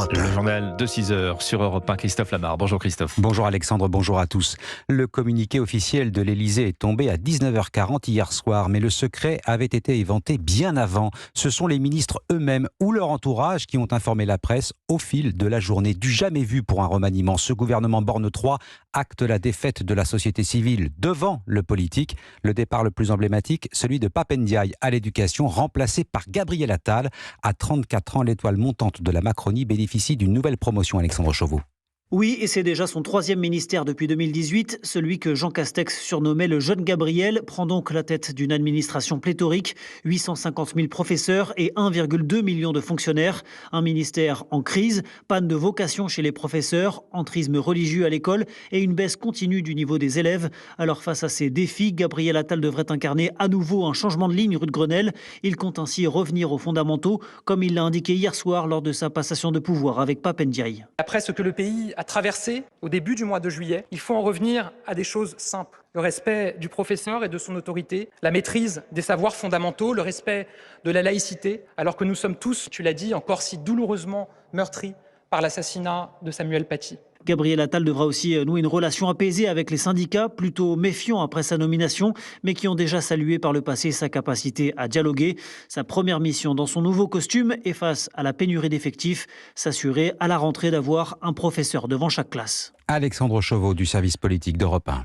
Europe. Le journal de 6 heures sur Europe 1, Christophe Lamar. Bonjour Christophe. Bonjour Alexandre, bonjour à tous. Le communiqué officiel de l'Élysée est tombé à 19h40 hier soir, mais le secret avait été éventé bien avant. Ce sont les ministres eux-mêmes ou leur entourage qui ont informé la presse au fil de la journée. Du jamais vu pour un remaniement. Ce gouvernement Borne 3 acte la défaite de la société civile devant le politique. Le départ le plus emblématique, celui de Pape Ndiaye à l'éducation, remplacé par Gabriel Attal. À 34 ans, l'étoile montante de la Macronie bénéficie d'une nouvelle promotion, Alexandre Chauveau. Oui, et c'est déjà son troisième ministère depuis 2018. Celui que Jean Castex surnommait le jeune Gabriel prend donc la tête d'une administration pléthorique, 850 000 professeurs et 1,2 million de fonctionnaires. Un ministère en crise, panne de vocation chez les professeurs, entrisme religieux à l'école et une baisse continue du niveau des élèves. Alors face à ces défis, Gabriel Attal devrait incarner à nouveau un changement de ligne rue de Grenelle. Il compte ainsi revenir aux fondamentaux, comme il l'a indiqué hier soir lors de sa passation de pouvoir avec Pape Ndiaye. Après ce que le pays a traversé au début du mois de juillet, il faut en revenir à des choses simples. Le respect du professeur et de son autorité, la maîtrise des savoirs fondamentaux, le respect de la laïcité, alors que nous sommes tous, tu l'as dit, encore si douloureusement meurtris par l'assassinat de Samuel Paty. Gabriel Attal devra aussi nouer une relation apaisée avec les syndicats, plutôt méfiants après sa nomination, mais qui ont déjà salué par le passé sa capacité à dialoguer. Sa première mission dans son nouveau costume est face à la pénurie d'effectifs, s'assurer à la rentrée d'avoir un professeur devant chaque classe. Alexandre Chauveau du service politique d'Europe 1.